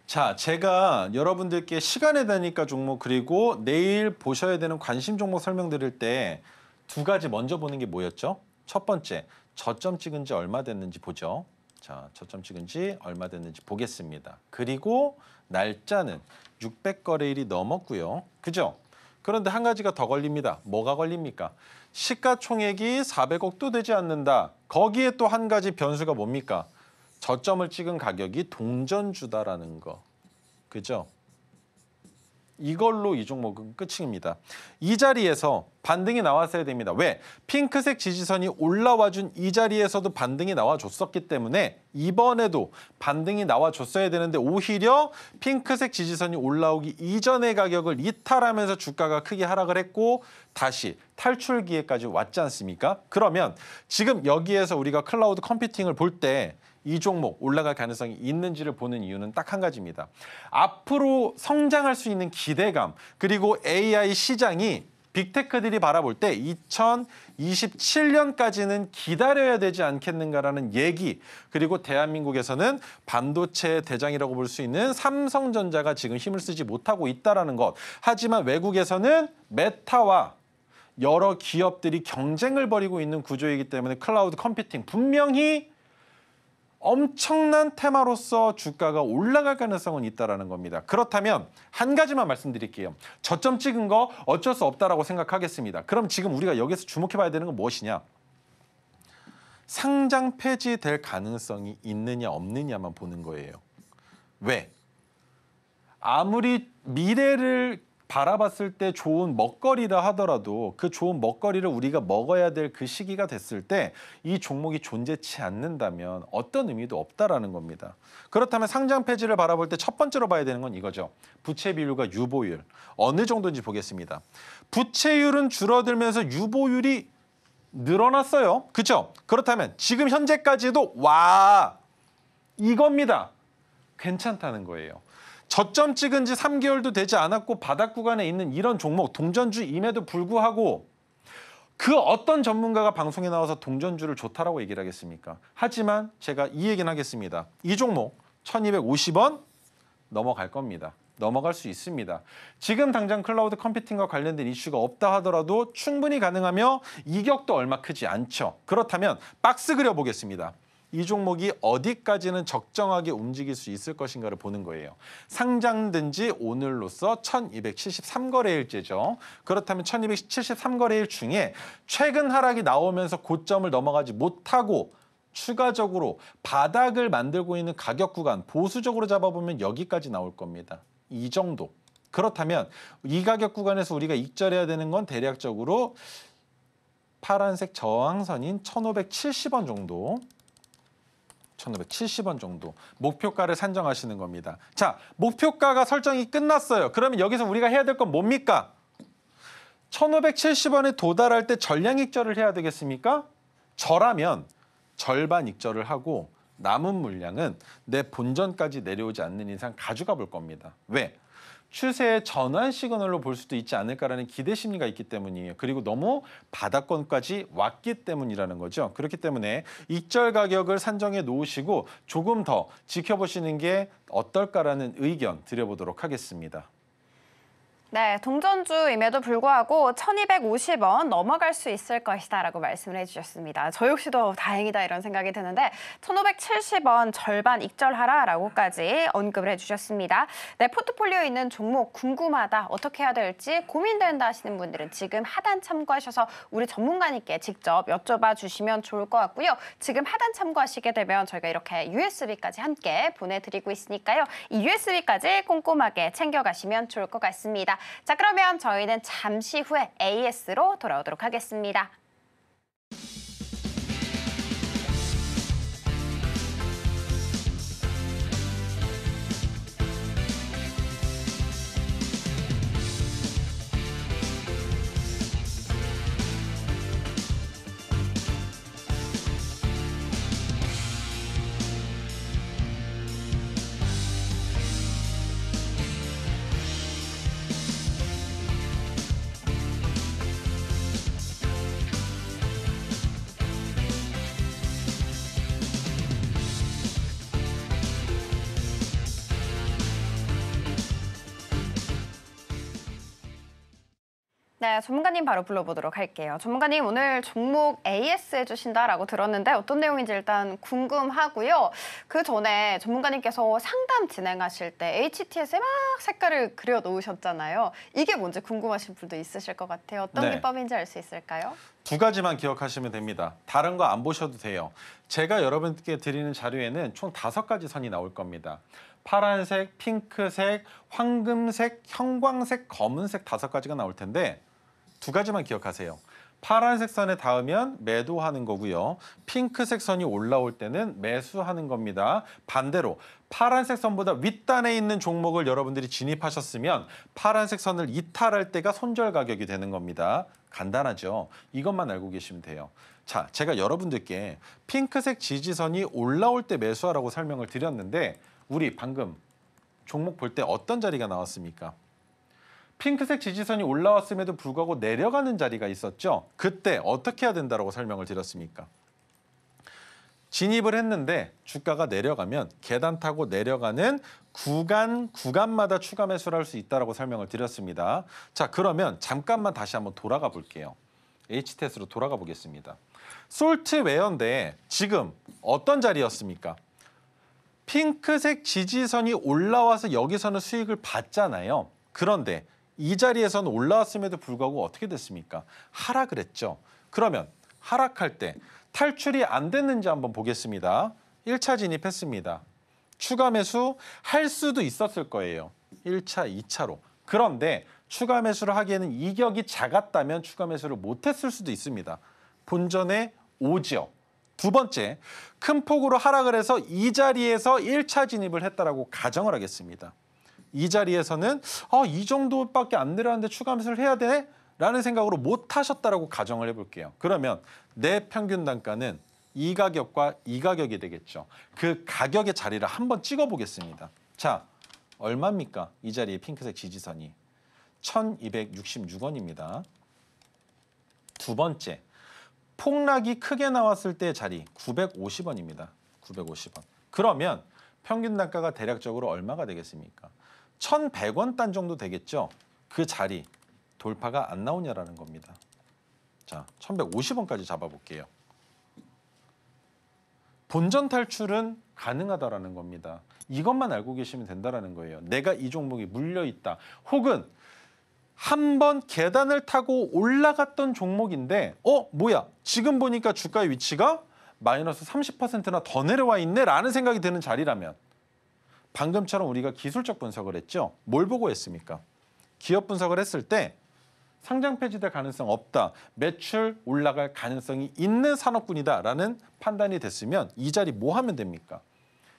자, 제가 여러분들께 시간에 되니까 종목 그리고 내일 보셔야 되는 관심 종목 설명드릴 때 두 가지 먼저 보는 게 뭐였죠? 첫 번째, 저점 찍은 지 얼마 됐는지 보죠. 자, 저점 찍은 지 얼마 됐는지 보겠습니다. 그리고 날짜는 600거래일이 넘었고요. 그죠? 그런데 한 가지가 더 걸립니다. 뭐가 걸립니까? 시가총액이 400억도 되지 않는다. 거기에 또 한 가지 변수가 뭡니까? 저점을 찍은 가격이 동전주다라는 거. 그죠? 이걸로 이 종목은 끝입니다. 이 자리에서 반등이 나왔어야 됩니다. 왜? 핑크색 지지선이 올라와준 이 자리에서도 반등이 나와줬었기 때문에 이번에도 반등이 나와줬어야 되는데 오히려 핑크색 지지선이 올라오기 이전의 가격을 이탈하면서 주가가 크게 하락을 했고 다시 탈출 기회까지 왔지 않습니까? 그러면 지금 여기에서 우리가 클라우드 컴퓨팅을 볼 때 이 종목 올라갈 가능성이 있는지를 보는 이유는 딱 한 가지입니다. 앞으로 성장할 수 있는 기대감 그리고 AI 시장이 빅테크들이 바라볼 때 2027년까지는 기다려야 되지 않겠는가라는 얘기 그리고 대한민국에서는 반도체 대장이라고 볼 수 있는 삼성전자가 지금 힘을 쓰지 못하고 있다는 것. 하지만 외국에서는 메타와 여러 기업들이 경쟁을 벌이고 있는 구조이기 때문에 클라우드 컴퓨팅 분명히 엄청난 테마로서 주가가 올라갈 가능성은 있다는 겁니다. 그렇다면 한 가지만 말씀드릴게요. 저점 찍은 거 어쩔 수 없다라고 생각하겠습니다. 그럼 지금 우리가 여기서 주목해봐야 되는 건 무엇이냐? 상장 폐지될 가능성이 있느냐 없느냐만 보는 거예요. 왜? 아무리 미래를 바라봤을 때 좋은 먹거리라 하더라도 그 좋은 먹거리를 우리가 먹어야 될 그 시기가 됐을 때 이 종목이 존재치 않는다면 어떤 의미도 없다라는 겁니다. 그렇다면 상장 폐지를 바라볼 때 첫 번째로 봐야 되는 건 이거죠. 부채 비율과 유보율. 어느 정도인지 보겠습니다. 부채율은 줄어들면서 유보율이 늘어났어요. 그렇죠? 그렇다면 지금 현재까지도 와 이겁니다. 괜찮다는 거예요. 저점 찍은 지 3개월도 되지 않았고 바닥 구간에 있는 이런 종목 동전주임에도 불구하고 그 어떤 전문가가 방송에 나와서 동전주를 좋다라고 얘기를 하겠습니까? 하지만 제가 이 얘기는 하겠습니다. 이 종목 1250원 넘어갈 겁니다. 넘어갈 수 있습니다. 지금 당장 클라우드 컴퓨팅과 관련된 이슈가 없다 하더라도 충분히 가능하며 이격도 얼마 크지 않죠. 그렇다면 박스 그려보겠습니다. 이 종목이 어디까지는 적정하게 움직일 수 있을 것인가를 보는 거예요. 상장된 지 오늘로써 1273거래일째죠. 그렇다면 1273거래일 중에 최근 하락이 나오면서 고점을 넘어가지 못하고 추가적으로 바닥을 만들고 있는 가격 구간 보수적으로 잡아보면 여기까지 나올 겁니다. 이 정도. 그렇다면 이 가격 구간에서 우리가 익절해야 되는 건 대략적으로 파란색 저항선인 1570원 정도. 1570원 정도 목표가를 산정하시는 겁니다. 자, 목표가가 설정이 끝났어요. 그러면 여기서 우리가 해야 될 건 뭡니까? 1570원에 도달할 때 전량 익절을 해야 되겠습니까? 저라면 절반 익절을 하고 남은 물량은 내 본전까지 내려오지 않는 이상 가져가 볼 겁니다. 왜? 추세의 전환 시그널로 볼 수도 있지 않을까라는 기대 심리가 있기 때문이에요. 그리고 너무 바닥권까지 왔기 때문이라는 거죠. 그렇기 때문에 익절 가격을 산정해 놓으시고 조금 더 지켜보시는 게 어떨까라는 의견 드려보도록 하겠습니다. 네, 동전주임에도 불구하고 1,250원 넘어갈 수 있을 것이다라고 말씀을 해주셨습니다. 저 역시도 다행이다 이런 생각이 드는데 1,570원 절반 익절하라라고까지 언급을 해주셨습니다. 내 포트폴리오에 있는 종목 궁금하다, 어떻게 해야 될지 고민된다 하시는 분들은 지금 하단 참고하셔서 우리 전문가님께 직접 여쭤봐 주시면 좋을 것 같고요. 지금 하단 참고하시게 되면 저희가 이렇게 USB까지 함께 보내드리고 있으니까요. 이 USB까지 꼼꼼하게 챙겨가시면 좋을 것 같습니다. 자, 그러면 저희는 잠시 후에 AS로 돌아오도록 하겠습니다. 네, 전문가님 바로 불러보도록 할게요. 전문가님 오늘 종목 AS 해주신다라고 들었는데 어떤 내용인지 일단 궁금하고요. 그 전에 전문가님께서 상담 진행하실 때 HTS에 막 색깔을 그려 놓으셨잖아요. 이게 뭔지 궁금하신 분도 있으실 것 같아요. 어떤 네. 기법인지 알 수 있을까요? 두 가지만 기억하시면 됩니다. 다른 거 안 보셔도 돼요. 제가 여러분께 드리는 자료에는 총 5가지 선이 나올 겁니다. 파란색, 핑크색, 황금색, 형광색, 검은색 5가지가 나올 텐데 두 가지만 기억하세요. 파란색 선에 닿으면 매도하는 거고요. 핑크색 선이 올라올 때는 매수하는 겁니다. 반대로 파란색 선보다 윗단에 있는 종목을 여러분들이 진입하셨으면 파란색 선을 이탈할 때가 손절 가격이 되는 겁니다. 간단하죠? 이것만 알고 계시면 돼요. 자, 제가 여러분들께 핑크색 지지선이 올라올 때 매수하라고 설명을 드렸는데 우리 방금 종목 볼 때 어떤 자리가 나왔습니까? 핑크색 지지선이 올라왔음에도 불구하고 내려가는 자리가 있었죠. 그때 어떻게 해야 된다고 설명을 드렸습니까? 진입을 했는데 주가가 내려가면 계단 타고 내려가는 구간마다 추가 매수를 할 수 있다고 설명을 드렸습니다. 자, 그러면 잠깐만 다시 한번 돌아가 볼게요. HTS로 돌아가 보겠습니다. 솔트웨어인데 지금 어떤 자리였습니까? 핑크색 지지선이 올라와서 여기서는 수익을 받잖아요. 그런데 이 자리에서는 올라왔음에도 불구하고 어떻게 됐습니까? 하락을 했죠. 그러면 하락할 때 탈출이 안 됐는지 한번 보겠습니다. 1차 진입했습니다. 추가 매수 할 수도 있었을 거예요. 1차, 2차로. 그런데 추가 매수를 하기에는 이격이 작았다면 추가 매수를 못했을 수도 있습니다. 본전에 오죠. 두 번째, 큰 폭으로 하락을 해서 이 자리에서 1차 진입을 했다라고 가정을 하겠습니다. 이 자리에서는 이 정도밖에 안 내려왔는데 추가 매수를 해야 돼? 라는 생각으로 못 하셨다라고 가정을 해볼게요. 그러면 내 평균 단가는 이 가격과 이 가격이 되겠죠. 그 가격의 자리를 한번 찍어보겠습니다. 자, 얼마입니까? 이 자리에 핑크색 지지선이 1,266원입니다. 두 번째, 폭락이 크게 나왔을 때 자리 950원입니다. 950원. 그러면 평균 단가가 대략적으로 얼마가 되겠습니까? 1,100원 단 정도 되겠죠. 그 자리 돌파가 안 나오냐라는 겁니다. 자, 1,150원까지 잡아볼게요. 본전 탈출은 가능하다라는 겁니다. 이것만 알고 계시면 된다라는 거예요. 내가 이 종목이 물려있다. 혹은 한 번 계단을 타고 올라갔던 종목인데 뭐야? 지금 보니까 주가의 위치가 마이너스 30%나 더 내려와 있네 라는 생각이 드는 자리라면 방금처럼 우리가 기술적 분석을 했죠. 뭘 보고 했습니까? 기업 분석을 했을 때 상장 폐지될 가능성 없다. 매출 올라갈 가능성이 있는 산업군이다라는 판단이 됐으면 이 자리 뭐 하면 됩니까?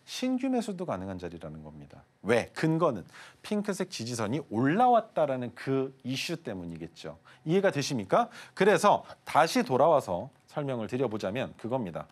신규 매수도 가능한 자리라는 겁니다. 왜? 근거는 핑크색 지지선이 올라왔다라는 그 이슈 때문이겠죠. 이해가 되십니까? 그래서 다시 돌아와서 설명을 드려보자면 그겁니다.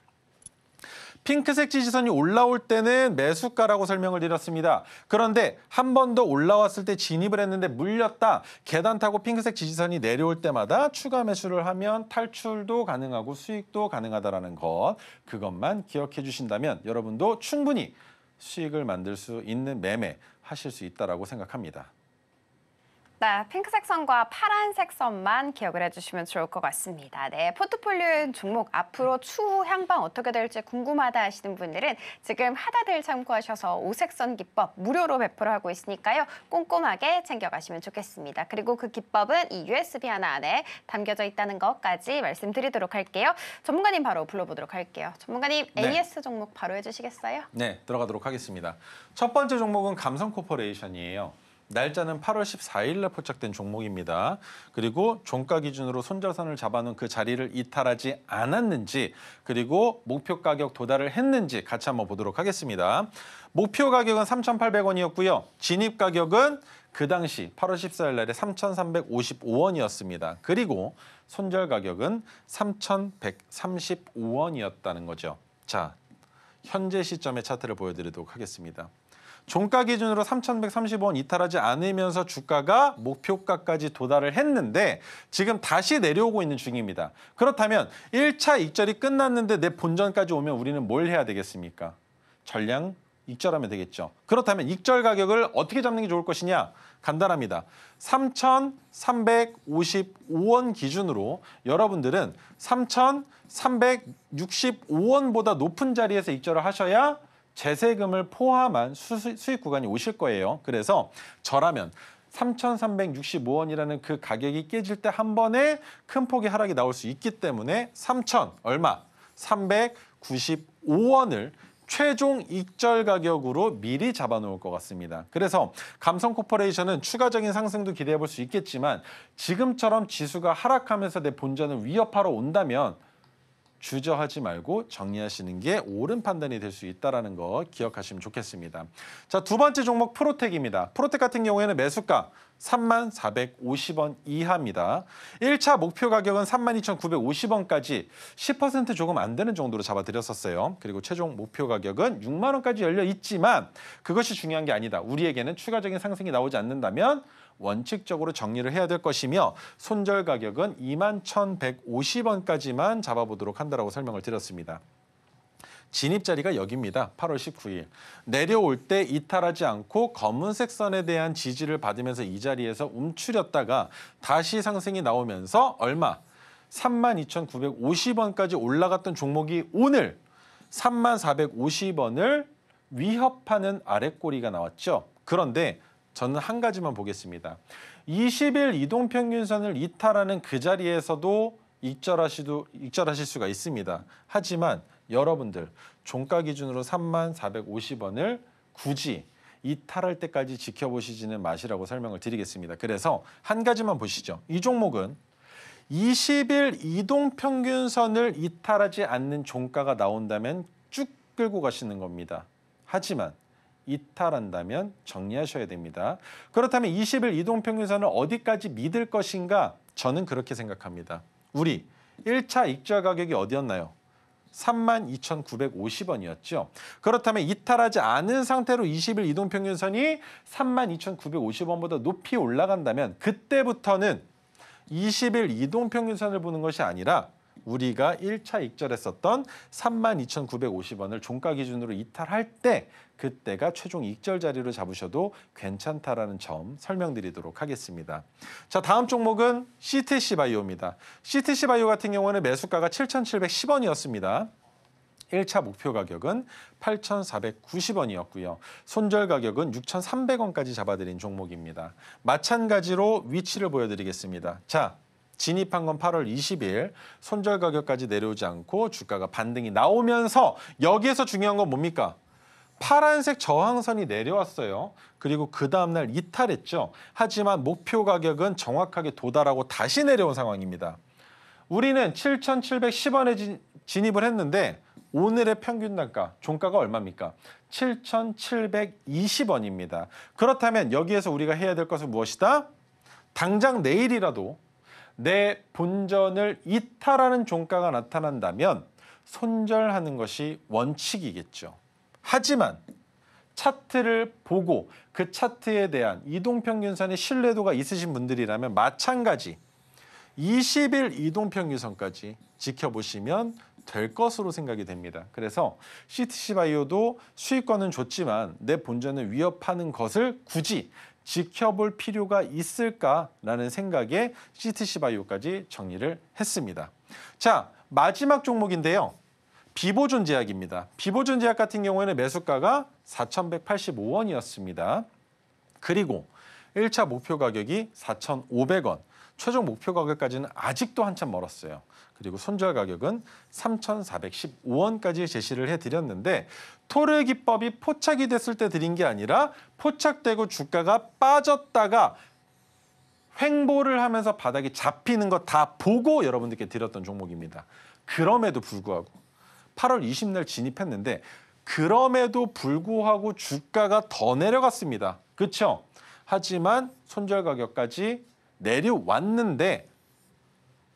핑크색 지지선이 올라올 때는 매수가라고 설명을 드렸습니다. 그런데 한 번 더 올라왔을 때 진입을 했는데 물렸다. 계단 타고 핑크색 지지선이 내려올 때마다 추가 매수를 하면 탈출도 가능하고 수익도 가능하다라는 것. 그것만 기억해 주신다면 여러분도 충분히 수익을 만들 수 있는 매매 하실 수 있다라고 생각합니다. 네, 핑크색 선과 파란색 선만 기억을 해주시면 좋을 것 같습니다. 네, 포트폴리오 종목 앞으로 추후 향방 어떻게 될지 궁금하다 하시는 분들은 지금 하다들 참고하셔서 오색선 기법 무료로 배포를 하고 있으니까요. 꼼꼼하게 챙겨가시면 좋겠습니다. 그리고 그 기법은 이 USB 하나 안에 담겨져 있다는 것까지 말씀드리도록 할게요. 전문가님 바로 불러보도록 할게요. 전문가님 네. AS 종목 바로 해주시겠어요? 네, 들어가도록 하겠습니다. 첫 번째 종목은 감성코퍼레이션이에요. 날짜는 8월 14일에 포착된 종목입니다. 그리고 종가 기준으로 손절선을 잡아놓은 그 자리를 이탈하지 않았는지 그리고 목표 가격 도달을 했는지 같이 한번 보도록 하겠습니다. 목표 가격은 3,800원이었고요. 진입 가격은 그 당시 8월 14일 날에 3,355원이었습니다. 그리고 손절 가격은 3,135원이었다는 거죠. 자, 현재 시점의 차트를 보여드리도록 하겠습니다. 종가 기준으로 3,130원 이탈하지 않으면서 주가가 목표가까지 도달을 했는데 지금 다시 내려오고 있는 중입니다. 그렇다면 1차 익절이 끝났는데 내 본전까지 오면 우리는 뭘 해야 되겠습니까? 전량 익절하면 되겠죠. 그렇다면 익절 가격을 어떻게 잡는 게 좋을 것이냐? 간단합니다. 3,355원 기준으로 여러분들은 3,365원보다 높은 자리에서 익절을 하셔야 재세금을 포함한 수익 구간이 오실 거예요. 그래서 저라면 3,365원이라는 그 가격이 깨질 때 한 번에 큰 폭의 하락이 나올 수 있기 때문에 3,000 얼마? 395원을 최종 익절 가격으로 미리 잡아놓을 것 같습니다. 그래서 감성코퍼레이션은 추가적인 상승도 기대해 볼 수 있겠지만 지금처럼 지수가 하락하면서 내 본전을 위협하러 온다면 주저하지 말고 정리하시는 게 옳은 판단이 될 수 있다는 거 기억하시면 좋겠습니다. 자, 두 번째 종목 프로텍입니다. 프로텍 같은 경우에는 매수가 3450원 이하입니다. 1차 목표 가격은 32,950원까지 10% 조금 안 되는 정도로 잡아드렸었어요. 그리고 최종 목표 가격은 6만 원까지 열려 있지만 그것이 중요한 게 아니다. 우리에게는 추가적인 상승이 나오지 않는다면 원칙적으로 정리를 해야 될 것이며 손절 가격은 21,150원까지만 잡아보도록 한다라고 설명을 드렸습니다. 진입 자리가 여기입니다. 8월 19일. 내려올 때 이탈하지 않고 검은색 선에 대한 지지를 받으면서 이 자리에서 움츠렸다가 다시 상승이 나오면서 얼마? 32,950원까지 올라갔던 종목이 오늘 3450원을 위협하는 아랫꼬리가 나왔죠. 그런데 저는 한 가지만 보겠습니다. 20일 이동평균선을 이탈하는 그 자리에서도 익절하실 수가 있습니다. 하지만 여러분들 종가 기준으로 3450원을 굳이 이탈할 때까지 지켜보시지는 마시라고 설명을 드리겠습니다. 그래서 한 가지만 보시죠. 이 종목은 20일 이동평균선을 이탈하지 않는 종가가 나온다면 쭉 끌고 가시는 겁니다. 하지만 이탈한다면 정리하셔야 됩니다. 그렇다면 20일 이동평균선을 어디까지 믿을 것인가? 저는 그렇게 생각합니다. 우리 1차 익절 가격이 어디였나요? 32,950원이었죠. 그렇다면 이탈하지 않은 상태로 20일 이동평균선이 32,950원보다 높이 올라간다면 그때부터는 20일 이동평균선을 보는 것이 아니라 우리가 1차 익절했었던 32,950원을 종가 기준으로 이탈할 때 그때가 최종 익절 자리로 잡으셔도 괜찮다라는 점 설명드리도록 하겠습니다. 자, 다음 종목은 CTC 바이오입니다. CTC 바이오 같은 경우는 매수가가 7,710원이었습니다. 1차 목표 가격은 8,490원이었고요. 손절 가격은 6,300원까지 잡아드린 종목입니다. 마찬가지로 위치를 보여드리겠습니다. 자, 진입한 건 8월 20일, 손절 가격까지 내려오지 않고 주가가 반등이 나오면서 여기에서 중요한 건 뭡니까? 파란색 저항선이 내려왔어요. 그리고 그 다음날 이탈했죠. 하지만 목표 가격은 정확하게 도달하고 다시 내려온 상황입니다. 우리는 7,710원에 진입을 했는데 오늘의 평균 단가, 종가가 얼마입니까? 7,720원입니다. 그렇다면 여기에서 우리가 해야 될 것은 무엇이다? 당장 내일이라도 내 본전을 이탈하는 종가가 나타난다면 손절하는 것이 원칙이겠죠. 하지만 차트를 보고 그 차트에 대한 이동평균선의 신뢰도가 있으신 분들이라면 마찬가지 20일 이동평균선까지 지켜보시면 될 것으로 생각이 됩니다. 그래서 CTC 바이오도 수익권은 좋지만 내 본전을 위협하는 것을 굳이 지켜볼 필요가 있을까라는 생각에 CTC 바이오까지 정리를 했습니다. 자, 마지막 종목인데요. 비보존 제약입니다. 비보존 제약 같은 경우에는 매수가가 4,185원이었습니다. 그리고 1차 목표 가격이 4,500원, 최종 목표 가격까지는 아직도 한참 멀었어요. 그리고 손절 가격은 3,415원까지 제시를 해드렸는데 토르 기법이 포착이 됐을 때 드린 게 아니라 포착되고 주가가 빠졌다가 횡보를 하면서 바닥이 잡히는 거 다 보고 여러분들께 드렸던 종목입니다. 그럼에도 불구하고 8월 20일 진입했는데 그럼에도 불구하고 주가가 더 내려갔습니다. 그렇죠? 하지만 손절 가격까지 내려왔는데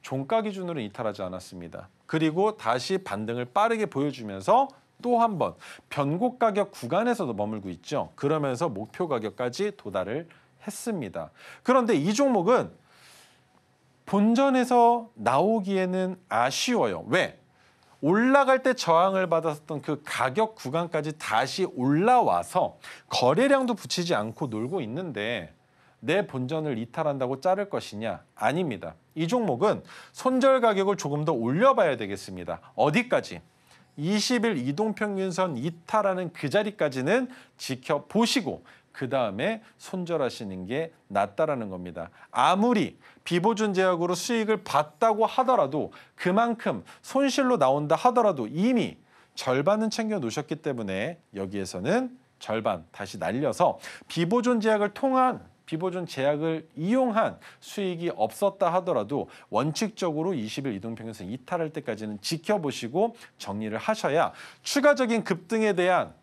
종가 기준으로 이탈하지 않았습니다. 그리고 다시 반등을 빠르게 보여주면서 또 한 번 변곡 가격 구간에서도 머물고 있죠. 그러면서 목표 가격까지 도달을 했습니다. 그런데 이 종목은 본전에서 나오기에는 아쉬워요. 왜? 올라갈 때 저항을 받았던 그 가격 구간까지 다시 올라와서 거래량도 붙이지 않고 놀고 있는데 내 본전을 이탈한다고 자를 것이냐? 아닙니다. 이 종목은 손절 가격을 조금 더 올려봐야 되겠습니다. 어디까지? 20일 이동평균선 이탈하는 그 자리까지는 지켜보시고 그 다음에 손절하시는 게 낫다라는 겁니다. 아무리 비보존 제약으로 수익을 봤다고 하더라도 그만큼 손실로 나온다 하더라도 이미 절반은 챙겨 놓으셨기 때문에 여기에서는 절반 다시 날려서 비보존 제약을 이용한 수익이 없었다 하더라도 원칙적으로 20일 이동평균선 이탈할 때까지는 지켜보시고 정리를 하셔야 추가적인 급등에 대한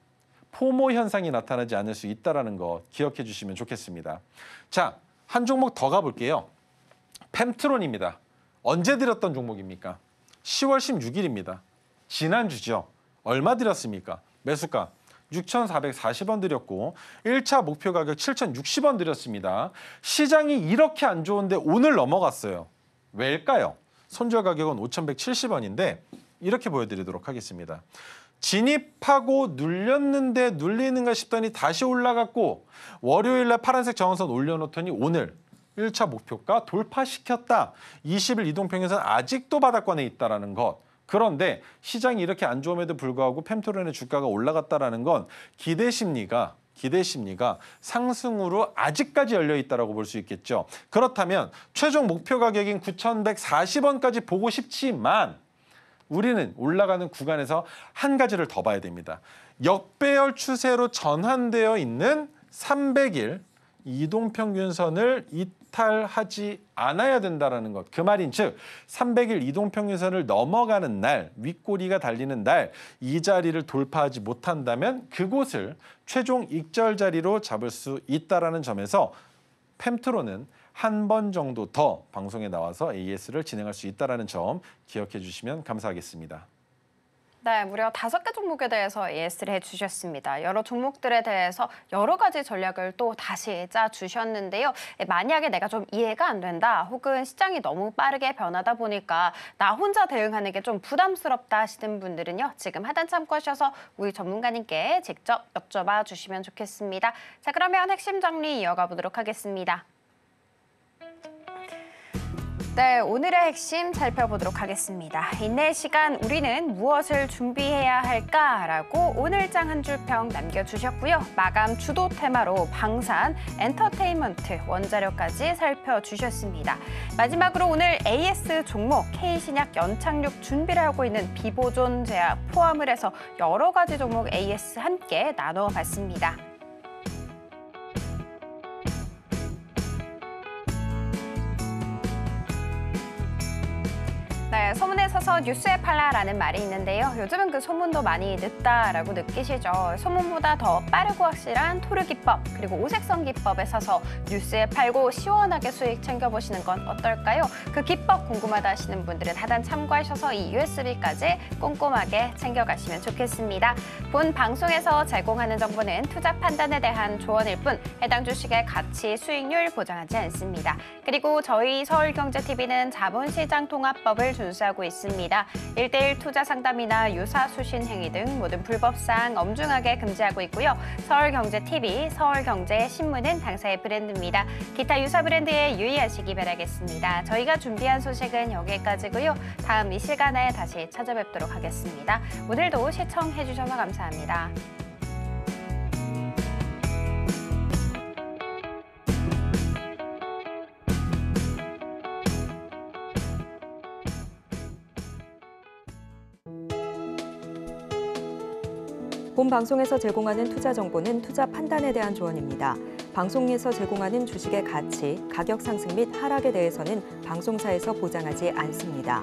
포모 현상이 나타나지 않을 수 있다는 거 기억해 주시면 좋겠습니다. 자, 한 종목 더 가볼게요. 펜트론입니다. 언제 드렸던 종목입니까? 10월 16일입니다. 지난주죠. 얼마 드렸습니까? 매수가 6,440원 드렸고 1차 목표 가격 7,060원 드렸습니다. 시장이 이렇게 안 좋은데 오늘 넘어갔어요. 왜일까요? 손절 가격은 5,170원인데 이렇게 보여드리도록 하겠습니다. 진입하고 눌렸는데 눌리는가 싶더니 다시 올라갔고 월요일날 파란색 저항선 올려놓더니 오늘 1차 목표가 돌파시켰다. 20일 이동평균선 아직도 바닥권에 있다는 것. 그런데 시장이 이렇게 안 좋음에도 불구하고 펜트론의 주가가 올라갔다는 건 기대 심리가 상승으로 아직까지 열려 있다고 볼 수 있겠죠. 그렇다면 최종 목표 가격인 9,140원까지 보고 싶지만 우리는 올라가는 구간에서 한 가지를 더 봐야 됩니다. 역배열 추세로 전환되어 있는 300일 이동평균선을 이탈하지 않아야 된다는 것. 그 말인 즉 300일 이동평균선을 넘어가는 날, 윗꼬리가 달리는 날 이 자리를 돌파하지 못한다면 그곳을 최종 익절 자리로 잡을 수 있다는 점에서 펜트론은 한 번 정도 더 방송에 나와서 AS를 진행할 수 있다는 점 기억해 주시면 감사하겠습니다. 네, 무려 5개 종목에 대해서 AS를 해주셨습니다. 여러 종목들에 대해서 여러 가지 전략을 또 다시 짜주셨는데요. 만약에 내가 좀 이해가 안 된다, 혹은 시장이 너무 빠르게 변하다 보니까 나 혼자 대응하는 게 좀 부담스럽다 하시는 분들은요. 지금 하단 참고하셔서 우리 전문가님께 직접 여쭤봐 주시면 좋겠습니다. 자, 그러면 핵심 정리 이어가 보도록 하겠습니다. 네, 오늘의 핵심 살펴보도록 하겠습니다. 인내의 시간, 우리는 무엇을 준비해야 할까라고 오늘장 한 줄 평 남겨주셨고요. 마감 주도 테마로 방산, 엔터테인먼트, 원자력까지 살펴주셨습니다. 마지막으로 오늘 AS 종목 K신약 연착륙 준비를 하고 있는 비보존 제약 포함을 해서 여러 가지 종목 AS 함께 나눠봤습니다. 네, 소문에 서서 뉴스에 팔라라는 말이 있는데요. 요즘은 그 소문도 많이 늦다라고 느끼시죠. 소문보다 더 빠르고 확실한 토르 기법, 그리고 오색성 기법에 서서 뉴스에 팔고 시원하게 수익 챙겨보시는 건 어떨까요? 그 기법 궁금하다 하시는 분들은 하단 참고하셔서 이 USB까지 꼼꼼하게 챙겨가시면 좋겠습니다. 본 방송에서 제공하는 정보는 투자 판단에 대한 조언일 뿐 해당 주식의 가치, 수익률 보장하지 않습니다. 그리고 저희 서울경제TV는 자본시장 통합법을 준수하고 있습니다. 있습니다. 1:1 투자 상담이나 유사 수신 행위 등 모든 불법사항 엄중하게 금지하고 있고요. 서울경제TV, 서울경제신문은 당사의 브랜드입니다. 기타 유사 브랜드에 유의하시기 바라겠습니다. 저희가 준비한 소식은 여기까지고요. 다음 이 시간에 다시 찾아뵙도록 하겠습니다. 오늘도 시청해주셔서 감사합니다. 본 방송에서 제공하는 투자 정보는 투자 판단에 대한 조언입니다. 방송에서 제공하는 주식의 가치, 가격 상승 및 하락에 대해서는 방송사에서 보장하지 않습니다.